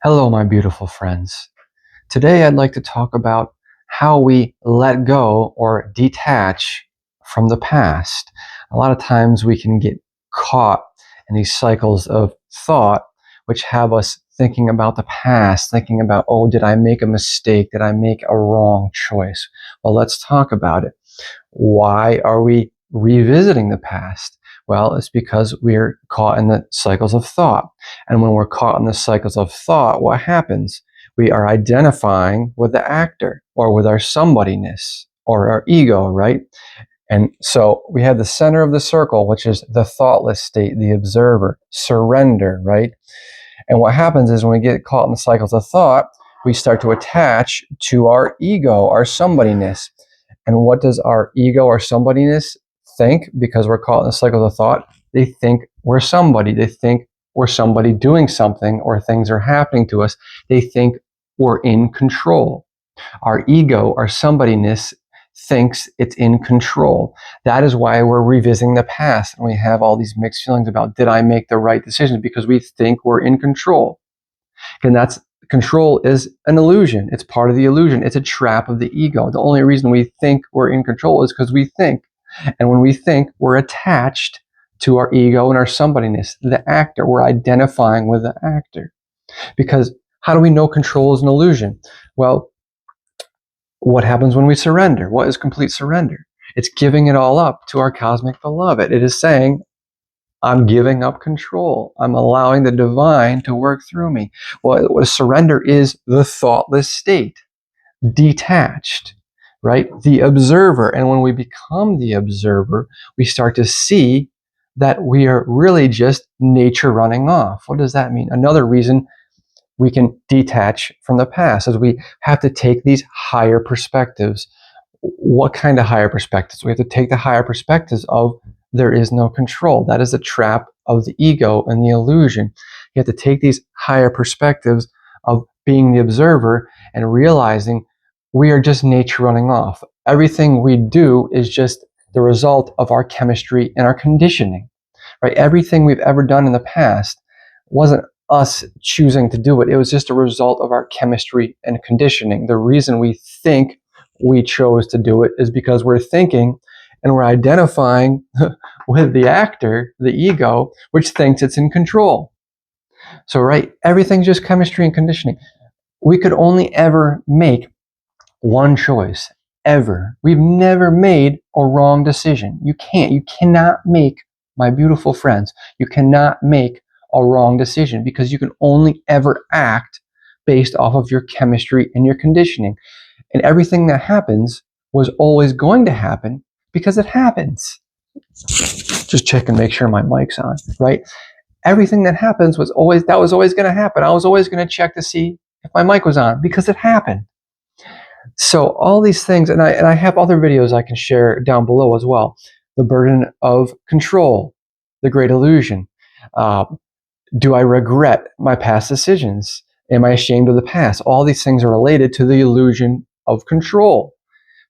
Hello, my beautiful friends. Today I'd like to talk about how we let go or detach from the past. A lot of times we can get caught in these cycles of thought, which have us thinking about the past, thinking about, oh, did I make a mistake? Did I make a wrong choice? Well, let's talk about it. Why are we revisiting the past? Well, it's because we're caught in the cycles of thought. And when we're caught in the cycles of thought, what happens? We are identifying with the actor or with our somebodyness or our ego, right? And so we have the center of the circle, which is the thoughtless state, the observer, surrender, right? And what happens is when we get caught in the cycles of thought, we start to attach to our ego, our somebodyness. And what does our ego or somebodyness think? Because we're caught in the cycles of thought, they think we're somebody. They think we're somebody doing something or things are happening to us. They think we're in control. Our ego, our somebodyness, thinks it's in control. That is why we're revisiting the past and we have all these mixed feelings about, did I make the right decision? Because we think we're in control. And that's control is an illusion. It's part of the illusion. It's a trap of the ego. The only reason we think we're in control is because we think. And when we think, we're attached to our ego and our somebodyness, the actor. We're identifying with the actor. Because how do we know control is an illusion? Well, what happens when we surrender? What is complete surrender? It's giving it all up to our cosmic beloved. It is saying, I'm giving up control. I'm allowing the divine to work through me. Well, what surrender is the thoughtless state, detached, right? The observer. And when we become the observer, we start to see that we are really just nature running off. What does that mean? Another reason we can detach from the past is we have to take these higher perspectives. What kind of higher perspectives? We have to take the higher perspectives of there is no control. That is a trap of the ego and the illusion. You have to take these higher perspectives of being the observer and realizing we are just nature running off. Everything we do is just the result of our chemistry and our conditioning, right? Everything we've ever done in the past wasn't us choosing to do it. It was just a result of our chemistry and conditioning. The reason we think we chose to do it is because we're thinking and we're identifying with the actor, the ego, which thinks it's in control. So, right, everything's just chemistry and conditioning. We could only ever make one choice, ever. We've never made a wrong decision. You cannot make, my beautiful friends, you cannot make a wrong decision because you can only ever act based off of your chemistry and your conditioning. And everything that happens was always going to happen because it happens. Just check and make sure my mic's on, right? Everything that happens was always going to happen. I was always going to check to see if my mic was on because it happened. So all these things, and I have other videos I can share down below as well. The burden of control, the great illusion. Do I regret my past decisions? Am I ashamed of the past? All these things are related to the illusion of control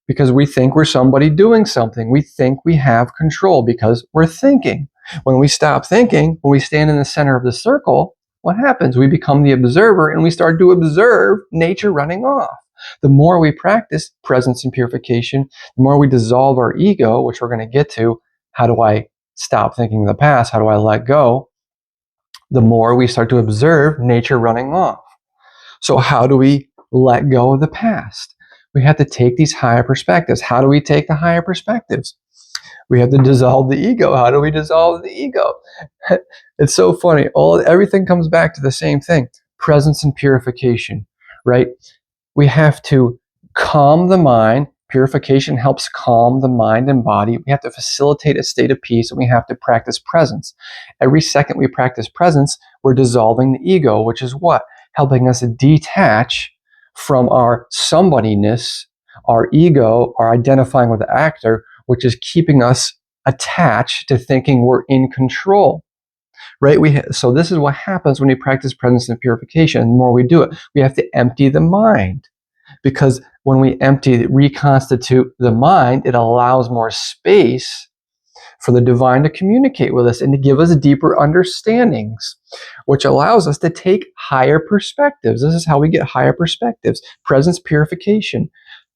because we think we're somebody doing something. We think we have control because we're thinking. When we stop thinking, when we stand in the center of the circle, what happens? We become the observer and we start to observe nature running off. The more we practice presence and purification, the more we dissolve our ego, which we're going to get to. How do I stop thinking of the past? How do I let go? The more we start to observe nature running off. So how do we let go of the past? We have to take these higher perspectives. How do we take the higher perspectives? We have to dissolve the ego. How do we dissolve the ego? It's so funny. Everything comes back to the same thing. Presence and purification, right? We have to calm the mind. Purification helps calm the mind and body. We have to facilitate a state of peace, and we have to practice presence. Every second we practice presence, we're dissolving the ego, which is what? Helping us detach from our somebodyness, our ego, our identifying with the actor, which is keeping us attached to thinking we're in control. Right? So this is what happens when we practice presence and purification. The more we do it, we have to empty the mind. Because when we reconstitute the mind, it allows more space for the divine to communicate with us and to give us deeper understandings, which allows us to take higher perspectives. This is how we get higher perspectives. Presence purification,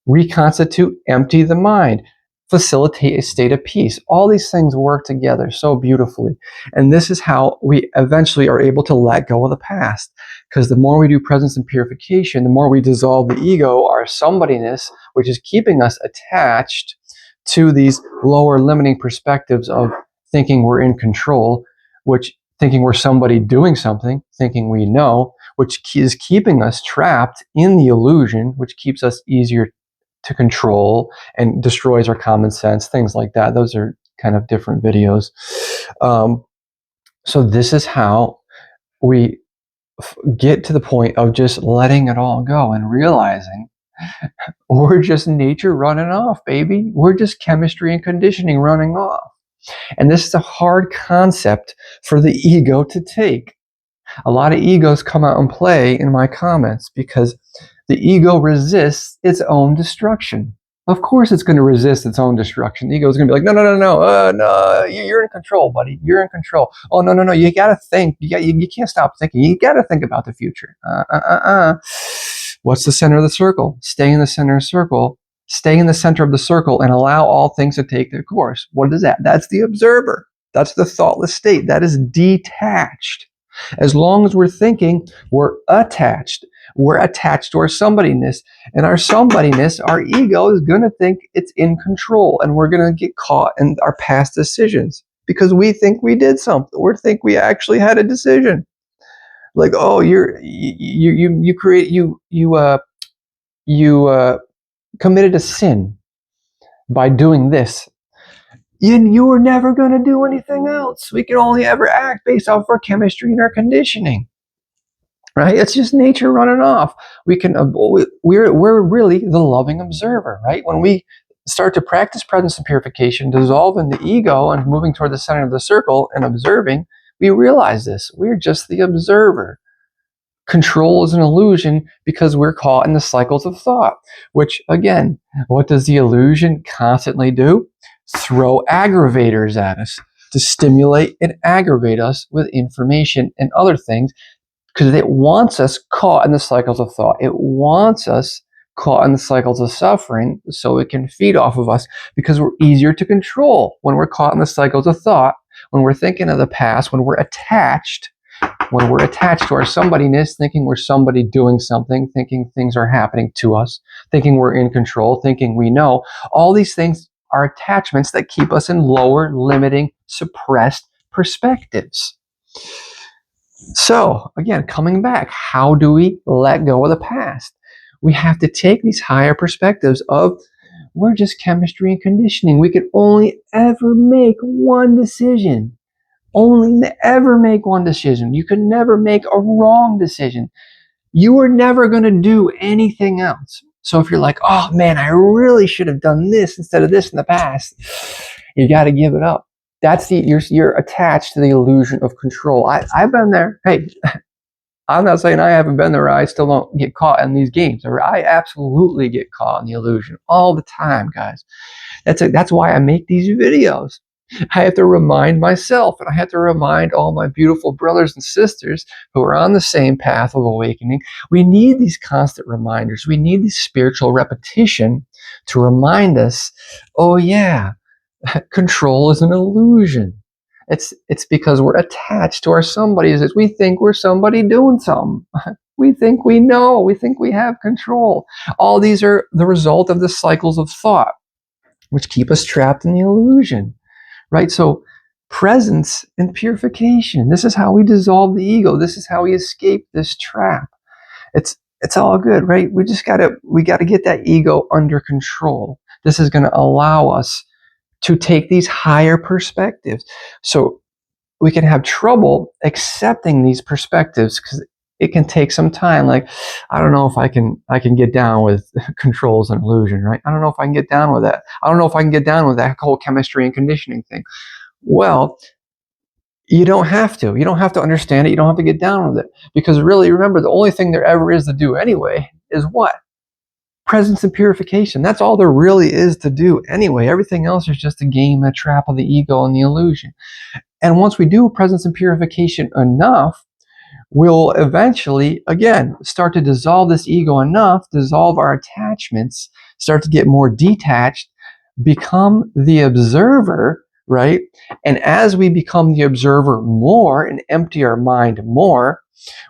reconstitute, empty the mind, facilitate a state of peace. All these things work together so beautifully. And this is how we eventually are able to let go of the past. Because the more we do presence and purification, the more we dissolve the ego, our somebodyness, which is keeping us attached to these lower limiting perspectives of thinking we're in control, which thinking we're somebody doing something, thinking we know, which is keeping us trapped in the illusion, which keeps us easier to control and destroys our common sense, things like that. Those are kind of different videos. So this is how we get to the point of just letting it all go and realizing we're just nature running off, baby. We're just chemistry and conditioning running off. And this is a hard concept for the ego to take. A lot of egos come out and play in my comments because the ego resists its own destruction. Of course it's going to resist its own destruction. The ego is going to be like, no, you're in control, buddy. You're in control. Oh, no, you got to think. You can't stop thinking. You got to think about the future. What's the center of the circle? Stay in the center of the circle. Stay in the center of the circle and allow all things to take their course. What is that? That's the observer. That's the thoughtless state. That is detached. As long as we're thinking, we're attached. We're attached to our somebodyness. And our somebodyness, our ego, is going to think it's in control. And we're going to get caught in our past decisions because we think we did something. We think we actually had a decision. Like, oh, you committed a sin by doing this. You were never going to do anything else. We can only ever act based off our chemistry and our conditioning, right? It's just nature running off. We're really the loving observer, right? When we start to practice presence and purification, dissolving the ego and moving toward the center of the circle and observing, we realize this. We're just the observer. Control is an illusion because we're caught in the cycles of thought, which, again, what does the illusion constantly do? Throw aggravators at us to stimulate and aggravate us with information and other things because it wants us caught in the cycles of thought. It wants us caught in the cycles of suffering so it can feed off of us because we're easier to control when we're caught in the cycles of thought, when we're thinking of the past, when we're attached to our somebodyness, thinking we're somebody doing something, thinking things are happening to us, thinking we're in control, thinking we know. All these things are attachments that keep us in lower, limiting, suppressed perspectives. So, again, coming back, how do we let go of the past? We have to take these higher perspectives of we're just chemistry and conditioning. We can only ever make one decision. Only ever make one decision. You can never make a wrong decision. You are never going to do anything else. So if you're like, oh man, I really should have done this instead of this in the past, you got to give it up. That's you're attached to the illusion of control. I've been there. Hey, I'm not saying I haven't been there. I still don't get caught in these games. I absolutely get caught in the illusion all the time, guys. That's why I make these videos. I have to remind myself, and I have to remind all my beautiful brothers and sisters who are on the same path of awakening. We need these constant reminders. We need this spiritual repetition to remind us, oh yeah, control is an illusion. It's because we're attached to our somebodies. We think we're somebody doing something. We think we know. We think we have control. All these are the result of the cycles of thought, which keep us trapped in the illusion. Right? So presence and purification. This is how we dissolve the ego. This is how we escape this trap. It's all good, right? We gotta get that ego under control. This is gonna allow us to take these higher perspectives. So we can have trouble accepting these perspectives because it can take some time. Like, I don't know if I can get down with controls and illusion, right? I don't know if I can get down with that. I don't know if I can get down with that whole chemistry and conditioning thing. Well, you don't have to. You don't have to understand it. You don't have to get down with it. Because really, remember, the only thing there ever is to do anyway is what? presence and purification. That's all there really is to do anyway. Everything else is just a game, a trap of the ego and the illusion. And once we do presence and purification enough, we'll eventually, again, start to dissolve this ego enough, dissolve our attachments, start to get more detached, become the observer, right? And as we become the observer more and empty our mind more,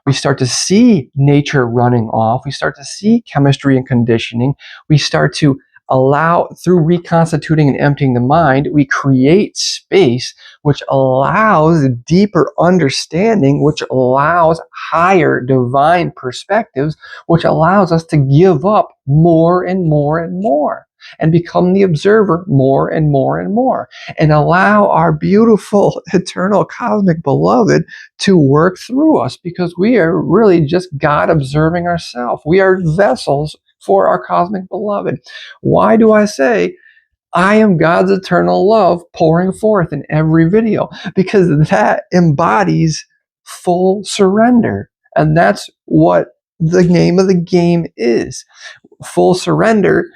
we start to see nature running off. We start to see chemistry and conditioning. We start to allow, through reconstituting and emptying the mind, we create space which allows deeper understanding, which allows higher divine perspectives, which allows us to give up more and more and more and become the observer more and more and more, and allow our beautiful eternal cosmic beloved to work through us, because we are really just God observing ourselves. We are vessels for our cosmic beloved. Why do I say I am God's eternal love pouring forth in every video? Because that embodies full surrender. And that's what the name of the game is. Full surrender.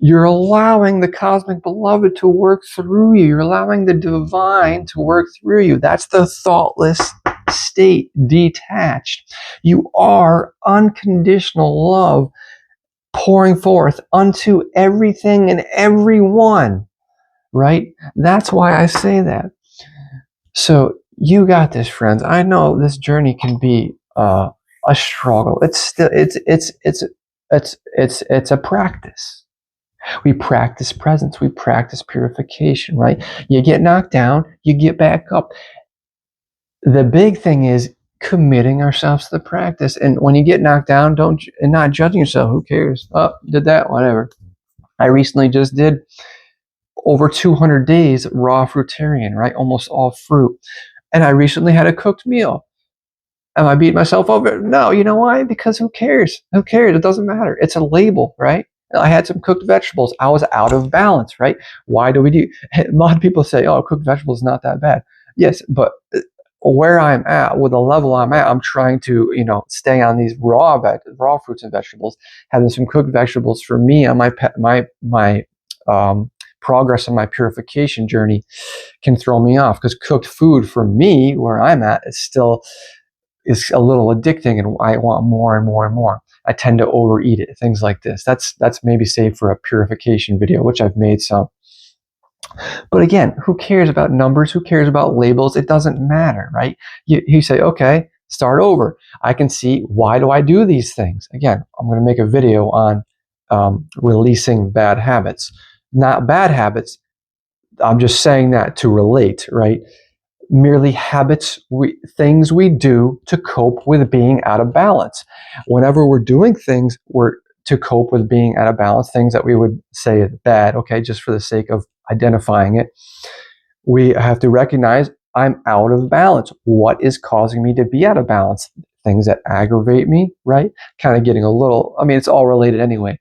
You're allowing the cosmic beloved to work through you. You're allowing the divine to work through you. That's the thoughtless state, detached. You are unconditional love pouring forth unto everything and everyone, right? That's why I say that. So you got this, friends. I know this journey can be a struggle. It's still it's a practice. We practice presence. We practice purification, right? You get knocked down, you get back up. The big thing is committing ourselves to the practice. And when you get knocked down, and not judging yourself. Who cares? Oh, did that, whatever. I recently just did over 200 days raw fruitarian, right? Almost all fruit. And I recently had a cooked meal. Am I beating myself over? No, you know why? Because who cares? Who cares? It doesn't matter. It's a label, right? I had some cooked vegetables. I was out of balance, right? Why do we do? A lot of people say, "Oh, cooked vegetables is not that bad." Yes, but where I'm at, with the level I'm at, I'm trying to, stay on these raw fruits and vegetables. Having some cooked vegetables for me on my progress in my purification journey can throw me off, because cooked food for me, where I'm at, is a little addicting, and I want more and more and more. I tend to overeat it, things like this. That's maybe saved for a purification video, which I've made some. But again, who cares about numbers? Who cares about labels? It doesn't matter, right? You say, okay, start over. I can see, why do I do these things? Again, I'm going to make a video on releasing bad habits. Not bad habits. I'm just saying that to relate, right? Merely habits, things we do to cope with being out of balance. Whenever we're doing things to cope with being out of balance, things that we would say is bad, okay, just for the sake of identifying it, we have to recognize, I'm out of balance. What is causing me to be out of balance? Things that aggravate me, right? Kind of getting it's all related anyway.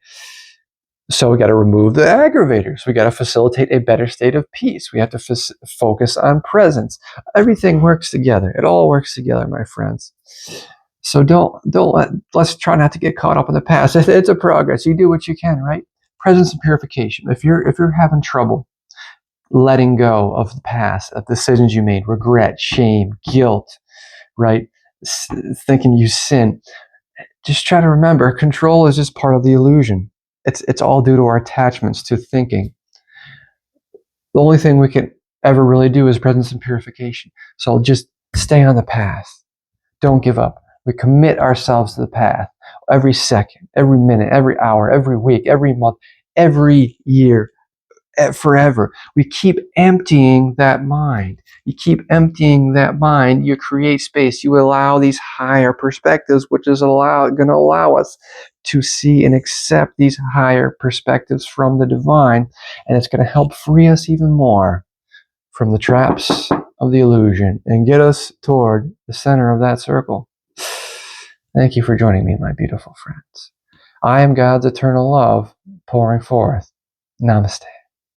So we got to remove the aggravators. We got to facilitate a better state of peace. We have to focus on presence. Everything works together. It all works together, my friends. So let's try not to get caught up in the past. It's a progress. You do what you can, right? Presence and purification. If you're having trouble letting go of the past, of decisions you made, regret, shame, guilt, right? Thinking you sin, just try to remember, control is just part of the illusion. It's all due to our attachments to thinking. The only thing we can ever really do is presence and purification. So just stay on the path. Don't give up. We commit ourselves to the path every second, every minute, every hour, every week, every month, every year, forever. We keep emptying that mind. You keep emptying that mind, you create space, you allow these higher perspectives, which is going to allow us to see and accept these higher perspectives from the divine, and it's going to help free us even more from the traps of the illusion and get us toward the center of that circle. Thank you for joining me, my beautiful friends. I am God's eternal love pouring forth. Namaste.